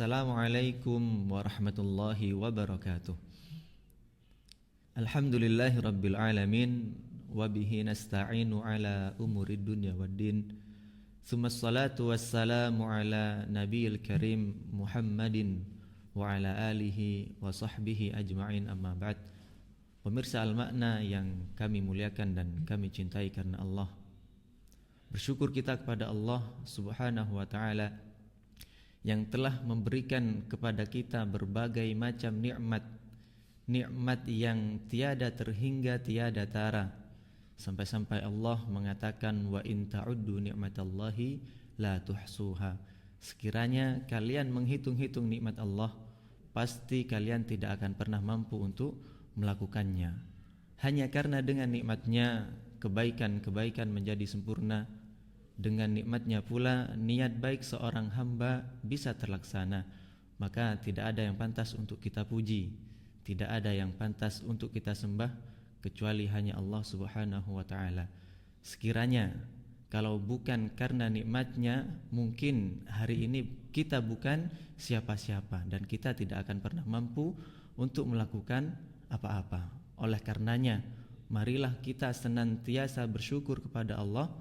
Assalamualaikum warahmatullahi wabarakatuh. Alhamdulillahi rabbil alamin, wabihi nasta'inu ala umurid dunya waddin. Tsumma salatu wassalamu ala nabiyil karim Muhammadin wa ala alihi wa sahbihi ajma'in, amma ba'd. Pemirsa Al-Makna yang kami muliakan dan kami cintai karena Allah, bersyukur kita kepada Allah subhanahu wa ta'ala yang telah memberikan kepada kita berbagai macam nikmat yang tiada terhingga tiada tara, sampai-sampai Allah mengatakan wa in ta'uddu ni'matallahi la tuhsuha. Sekiranya kalian menghitung-hitung nikmat Allah, pasti kalian tidak akan pernah mampu untuk melakukannya. Hanya karena dengan nikmatnya kebaikan-kebaikan menjadi sempurna, dengan nikmatnya pula niat baik seorang hamba bisa terlaksana. Maka tidak ada yang pantas untuk kita puji, tidak ada yang pantas untuk kita sembah kecuali hanya Allah subhanahu wa ta'ala. Sekiranya kalau bukan karena nikmatnya, mungkin hari ini kita bukan siapa-siapa dan kita tidak akan pernah mampu untuk melakukan apa-apa. Oleh karenanya, marilah kita senantiasa bersyukur kepada Allah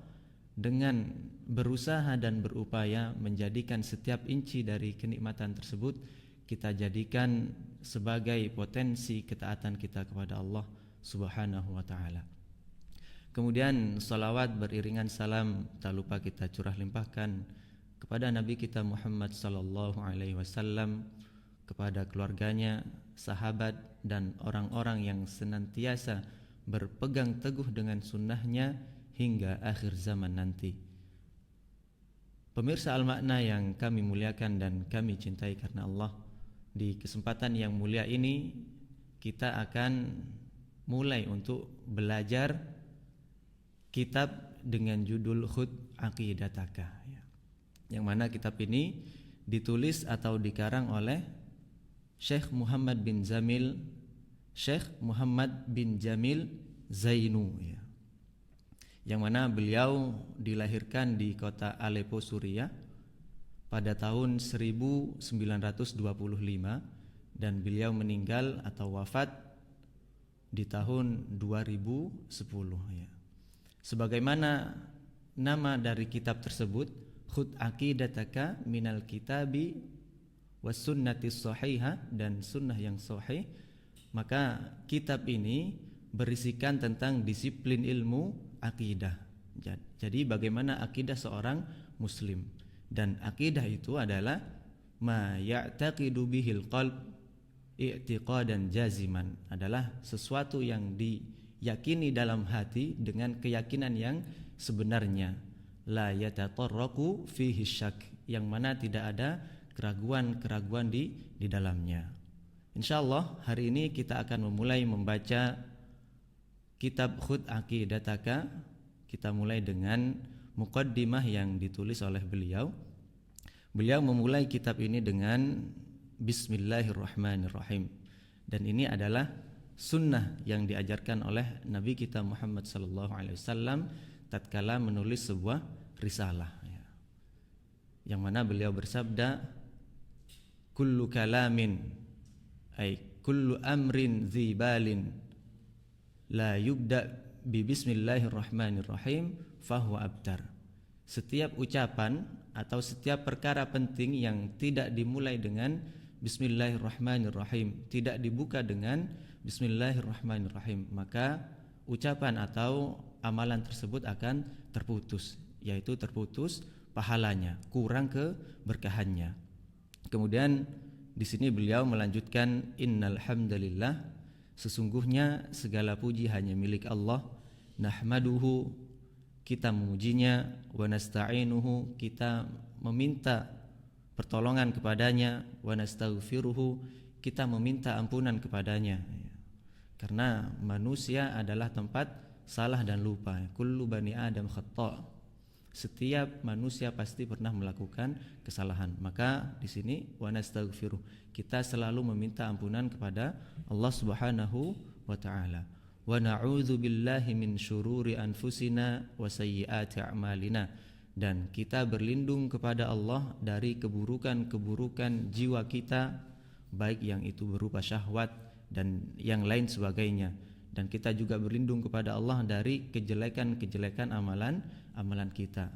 dengan berusaha dan berupaya menjadikan setiap inci dari kenikmatan tersebut kita jadikan sebagai potensi ketaatan kita kepada Allah subhanahu wa ta'ala. Kemudian salawat beriringan salam tak lupa kita curah limpahkan kepada Nabi kita Muhammad sallallahu alaihi wasallam, kepada keluarganya, sahabat dan orang-orang yang senantiasa berpegang teguh dengan sunnahnya hingga akhir zaman nanti. Pemirsa Al-Makna yang kami muliakan dan kami cintai karena Allah, di kesempatan yang mulia ini kita akan mulai untuk belajar kitab dengan judul Khudh Aqidataka, yang mana kitab ini ditulis atau dikarang oleh Syekh Muhammad bin Jamil Zainu, yang mana beliau dilahirkan di kota Aleppo, Suriah pada tahun 1925 dan beliau meninggal atau wafat di tahun 2010. Sebagaimana nama dari kitab tersebut, Khudh Aqidataka minal kitabi was sunnati sahihah, dan sunnah yang sahih, maka kitab ini berisikan tentang disiplin ilmu akidah. Jadi bagaimana akidah seorang muslim, dan akidah itu adalah ma ya'taqidu bihil qalb i'tiqadan jaziman, adalah sesuatu yang diyakini dalam hati dengan keyakinan yang sebenarnya, la yatatarraqu fihi syak, yang mana tidak ada keraguan-keraguan di dalamnya. Insyaallah hari ini kita akan memulai membaca kitab Khudh Aqidataka. Kita mulai dengan muqaddimah yang ditulis oleh beliau. Beliau memulai kitab ini dengan Bismillahirrahmanirrahim, dan ini adalah sunnah yang diajarkan oleh Nabi kita Muhammad sallallahu alaihi wasallam tatkala menulis sebuah risalah, yang mana beliau bersabda, kullu kalamin ay kullu amrin dzibalin la yubda bi bismillahirrahmanirrahim fahuwa abtar. Setiap ucapan atau setiap perkara penting yang tidak dimulai dengan bismillahirrahmanirrahim, tidak dibuka dengan bismillahirrahmanirrahim, maka ucapan atau amalan tersebut akan terputus, yaitu terputus pahalanya, kurang keberkahannya. Kemudian di sini beliau melanjutkan, innal hamdalillah, sesungguhnya segala puji hanya milik Allah, nahmaduhu, kita memujinya, wa nasta'inuhu, kita meminta pertolongan kepadanya, wa nastaghfiruhu, kita meminta ampunan kepadanya. Karena manusia adalah tempat salah dan lupa. Kullu bani Adam khata'. Setiap manusia pasti pernah melakukan kesalahan. Maka di sini wa nastaghfiruh, kita selalu meminta ampunan kepada Allah Subhanahu wa taala. Wa na'udzu billahi min syururi anfusina wa sayyiati a'malina, dan kita berlindung kepada Allah dari keburukan-keburukan jiwa kita, baik yang itu berupa syahwat dan yang lain sebagainya. Dan kita juga berlindung kepada Allah dari kejelekan-kejelekan amalan kita.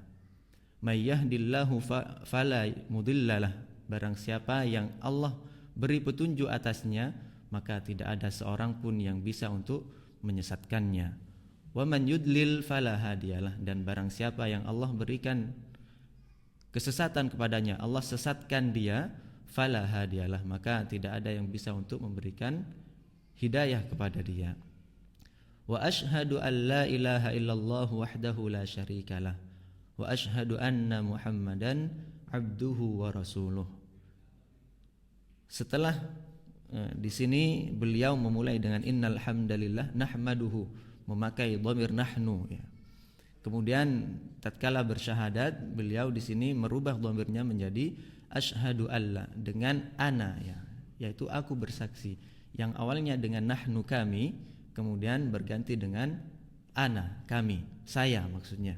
May yahdillahu fala mudhillalah. Barang siapa yang Allah beri petunjuk atasnya, maka tidak ada seorang pun yang bisa untuk menyesatkannya. Wa man yudlil fala hadiyalah. Dan barang siapa yang Allah berikan kesesatan kepadanya, Allah sesatkan dia, fala hadiyalah, maka tidak ada yang bisa untuk memberikan hidayah kepada dia. Wa asyhadu an la ilaha illallah wahdahu la syarikalah wa asyhadu anna Muhammadan abduhu wa rasuluh. Setelah di sini beliau memulai dengan innal hamdalillah nahmaduhu, memakai dhamir nahnu ya. Kemudian tatkala bersyahadat, beliau di sini merubah dhamirnya menjadi asyhadu alla dengan ana ya, yaitu aku bersaksi. Yang awalnya dengan nahnu kami, kemudian berganti dengan ana kami, saya maksudnya.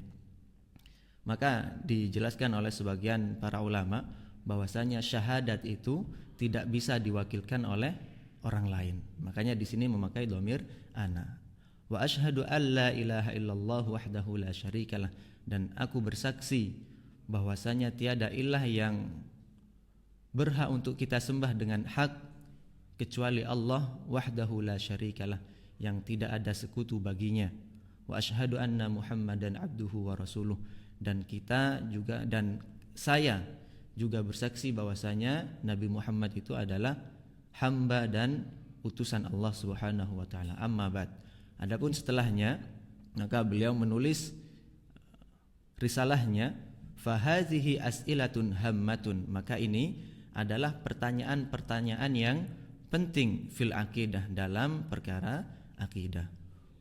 Maka dijelaskan oleh sebagian para ulama bahwasanya syahadat itu tidak bisa diwakilkan oleh orang lain. Makanya di sini memakai dhamir ana. Wa asyhadu alla ilaha illallah wahdahu la syarikalah, dan aku bersaksi bahwasanya tiada ilah yang berhak untuk kita sembah dengan hak kecuali Allah wahdahu la syarikalah, yang tidak ada sekutu baginya. Wa asyhadu anna Muhammadan abduhu wa rasuluh, dan kita juga dan saya juga bersaksi bahwasanya Nabi Muhammad itu adalah hamba dan utusan Allah Subhanahu wa taala. Amma ba'd. Adapun setelahnya, maka beliau menulis risalahnya fahazihi as'ilatun hammatun, maka ini adalah pertanyaan-pertanyaan yang penting fil akidah, dalam perkara akidah.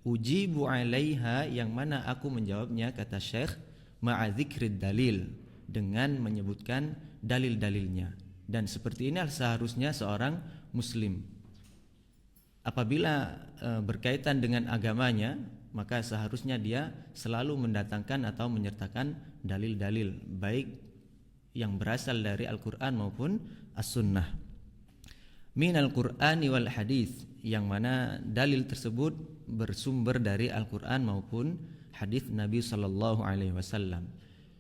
Ujibu 'alaiha, yang mana aku menjawabnya, kata Syekh, ma'a dzikrid dalil, dengan menyebutkan dalil-dalilnya. Dan seperti ini seharusnya seorang muslim. Apabila berkaitan dengan agamanya, maka seharusnya dia selalu mendatangkan atau menyertakan dalil-dalil, baik yang berasal dari Al-Quran maupun As-Sunnah. Minal Qur'ani wal hadis, yang mana dalil tersebut bersumber dari Al-Quran maupun hadis Nabi sallallahu alaihi wasallam.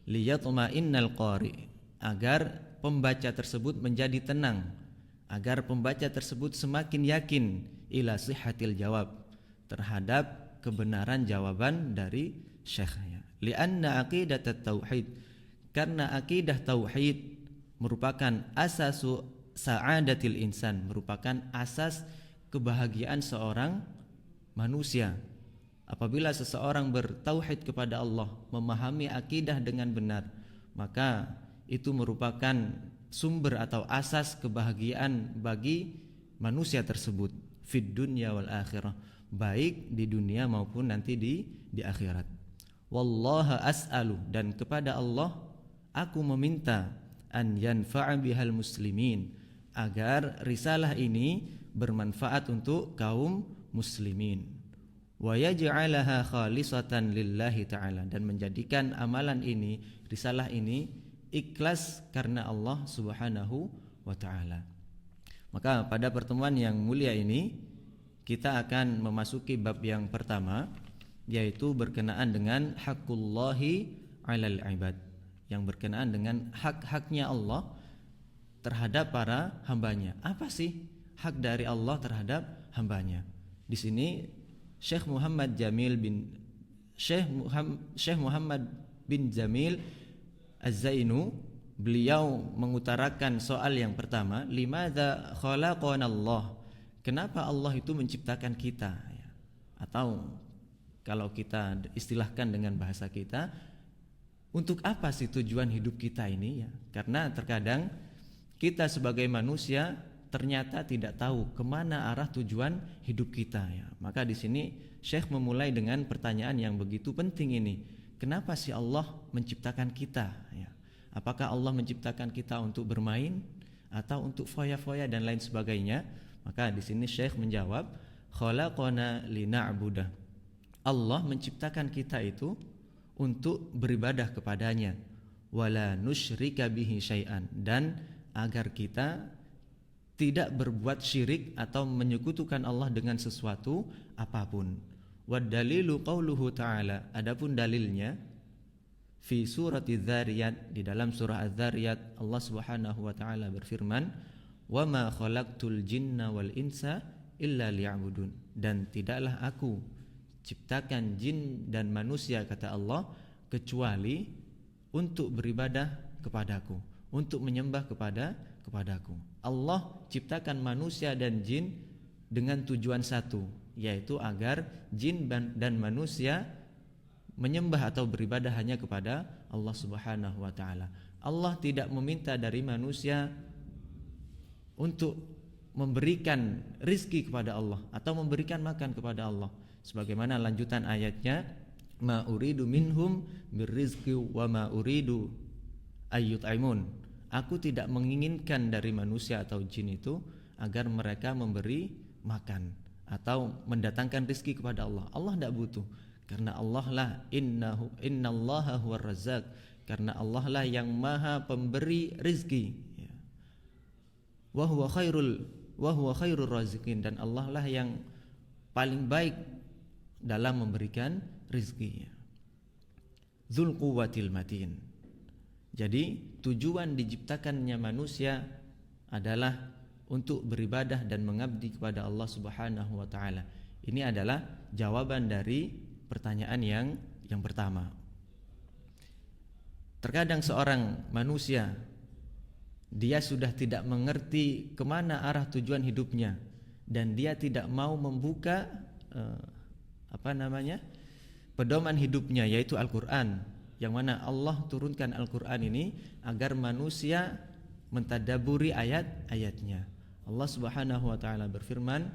Liyatma'innal qari, agar pembaca tersebut menjadi tenang, agar pembaca tersebut semakin yakin ila sihhatil jawab, terhadap kebenaran jawaban dari syekhnya. Lianna aqidat tauhid, karena akidah tauhid merupakan asasu sa'adatil insan, merupakan asas kebahagiaan seorang manusia. Apabila seseorang bertauhid kepada Allah, memahami akidah dengan benar, maka itu merupakan sumber atau asas kebahagiaan bagi manusia tersebut, fid dunya wal akhirah, baik di dunia maupun nanti di akhirat. Wallaha as'alu, dan kepada Allah aku meminta, an yanfa'a bihal muslimin, agar risalah ini bermanfaat untuk kaum muslimin. Wa yaj'alaha khalisatan lillahi ta'ala, dan menjadikan amalan ini, risalah ini ikhlas karena Allah Subhanahu wa ta'ala. Maka pada pertemuan yang mulia ini kita akan memasuki bab yang pertama, yaitu berkenaan dengan haqqullahi 'alal ibad, yang berkenaan dengan hak-haknya Allah terhadap para hambanya. Apa sih hak dari Allah terhadap hambanya? Di sini Syekh Muhammad bin Jamil Az-Zainu, beliau mengutarakan soal yang pertama, limadza khalaqanallah, kenapa Allah itu menciptakan kita, atau kalau kita istilahkan dengan bahasa kita, untuk apa sih tujuan hidup kita ini ya? Karena terkadang kita sebagai manusia ternyata tidak tahu kemana arah tujuan hidup kita ya. Maka di sini Syekh memulai dengan pertanyaan yang begitu penting ini. Kenapa sih Allah menciptakan kita ya? Apakah Allah menciptakan kita untuk bermain atau untuk foya-foya dan lain sebagainya? Maka di sini Syekh menjawab, khalaqana lina'budah. Allah menciptakan kita itu untuk beribadah kepadanya, wala nusyrika bihi syai'an, dan agar kita tidak berbuat syirik atau menyekutukan Allah dengan sesuatu apapun. Wad dalilu qauluhu ta'ala, adapun dalilnya fi surati Dzariyat, di dalam surah Az-Dzariyat Allah Subhanahu wa taala berfirman, wa ma khalaqtul jinna wal insa illa liya'budun, dan tidaklah aku ciptakan jin dan manusia, kata Allah, kecuali untuk beribadah kepadaku, untuk menyembah kepadaku. Allah ciptakan manusia dan jin dengan tujuan satu, yaitu agar jin dan manusia menyembah atau beribadah hanya kepada Allah Subhanahu wa taala. Allah tidak meminta dari manusia untuk memberikan rizki kepada Allah atau memberikan makan kepada Allah. Sebagaimana lanjutan ayatnya, ma uridu minhum birrizqi wa ma uridu ayyut'imun. Aku tidak menginginkan dari manusia atau jin itu agar mereka memberi makan atau mendatangkan rizki kepada Allah. Allah tidak butuh, karena Allah lah innallaha huwar razzaq, karena Allah lah yang maha pemberi rizki, ya. Wa huwa khairur raziqin, dan Allah lah yang paling baik dalam memberikan rizki. Dzul quwwatil matin. Jadi tujuan diciptakannya manusia adalah untuk beribadah dan mengabdi kepada Allah Subhanahu wa taala. Ini adalah jawaban dari pertanyaan yang pertama. Terkadang seorang manusia dia sudah tidak mengerti kemana arah tujuan hidupnya, dan dia tidak mau membuka pedoman hidupnya, yaitu Al-Quran, yang mana Allah turunkan Al-Quran ini agar manusia mentadaburi ayat-ayatnya. Allah Subhanahu wa taala berfirman,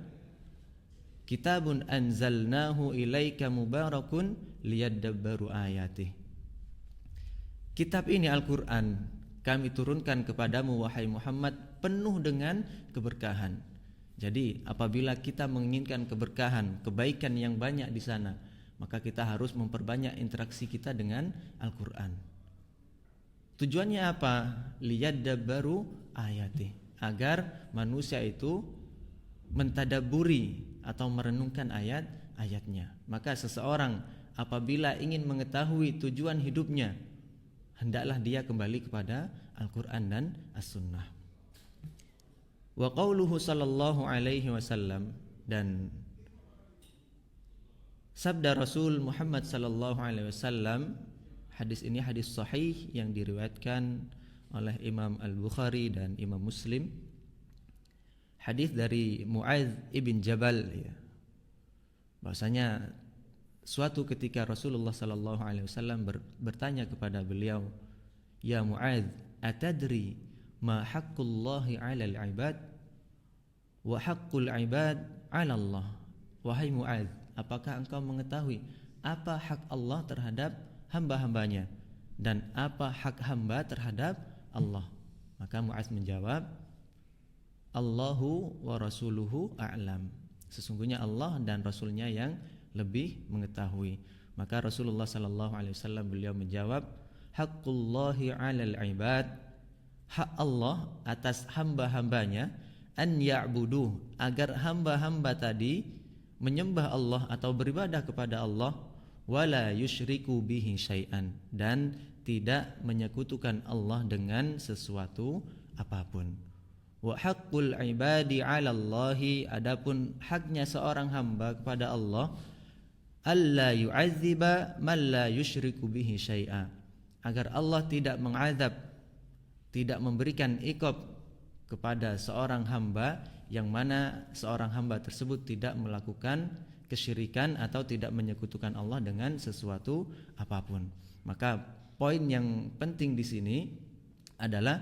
kitabun anzalnahu ilaika mubarakun liyadabbaru ayatih. Kitab ini Al-Quran kami turunkan kepadamu wahai Muhammad penuh dengan keberkahan. Jadi apabila kita menginginkan keberkahan, kebaikan yang banyak di sana, maka kita harus memperbanyak interaksi kita dengan Al-Quran. Tujuannya apa? Liyadabbaru ayatih, agar manusia itu mentadaburi atau merenungkan ayat-ayatnya. Maka seseorang apabila ingin mengetahui tujuan hidupnya, hendaklah dia kembali kepada Al-Quran dan As-Sunnah. Wa qauluhu sallallahu alaihi wasallam, dan sabda Rasul Muhammad sallallahu alaihi wasallam, hadis ini hadis sahih yang diriwayatkan oleh Imam Al-Bukhari dan Imam Muslim. Hadis dari Mu'adz ibn Jabal, ya. Bahwasanya suatu ketika Rasulullah sallallahu alaihi wasallam bertanya kepada beliau, "Ya Mu'adz, atadri ma haqqullahi 'alal 'ibad wa haqqul 'ibad 'ala Allah?" Wahai Mu'adz, apakah engkau mengetahui apa hak Allah terhadap hamba-hambanya dan apa hak hamba terhadap Allah? Maka Mu'adz menjawab, Allahu wa rasuluhu a'lam. Sesungguhnya Allah dan Rasulnya yang lebih mengetahui. Maka Rasulullah sallallahu alaihi wasallam beliau menjawab, haqqullahi 'alal 'ibad, hak Allah atas hamba-hambanya, an ya'buduh, agar hamba-hamba tadi menyembah Allah atau beribadah kepada Allah, wala yusyriku bihi syai'an, dan tidak menyekutukan Allah dengan sesuatu apapun. Wa haqqul ibadi 'ala Allahi, adapun haknya seorang hamba kepada Allah, alla yu'adziba man la yusyriku bihi syai'a, agar Allah tidak mengazab, tidak memberikan iqab kepada seorang hamba yang mana seorang hamba tersebut tidak melakukan kesyirikan atau tidak menyekutukan Allah dengan sesuatu apapun. Maka poin yang penting di sini adalah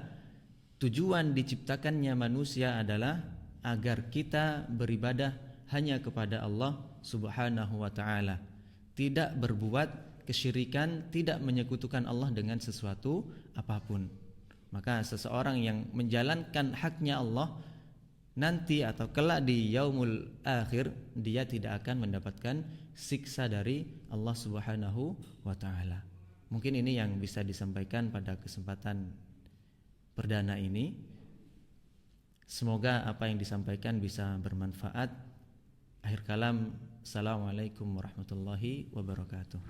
tujuan diciptakannya manusia adalah agar kita beribadah hanya kepada Allah Subhanahu wa ta'ala, tidak berbuat kesyirikan, tidak menyekutukan Allah dengan sesuatu apapun. Maka seseorang yang menjalankan haknya Allah nanti atau kelak di yaumul akhir, dia tidak akan mendapatkan siksa dari Allah Subhanahu wa ta'ala. Mungkin ini yang bisa disampaikan pada kesempatan perdana ini. Semoga apa yang disampaikan bisa bermanfaat. Akhir kalam, assalamualaikum warahmatullahi wabarakatuh.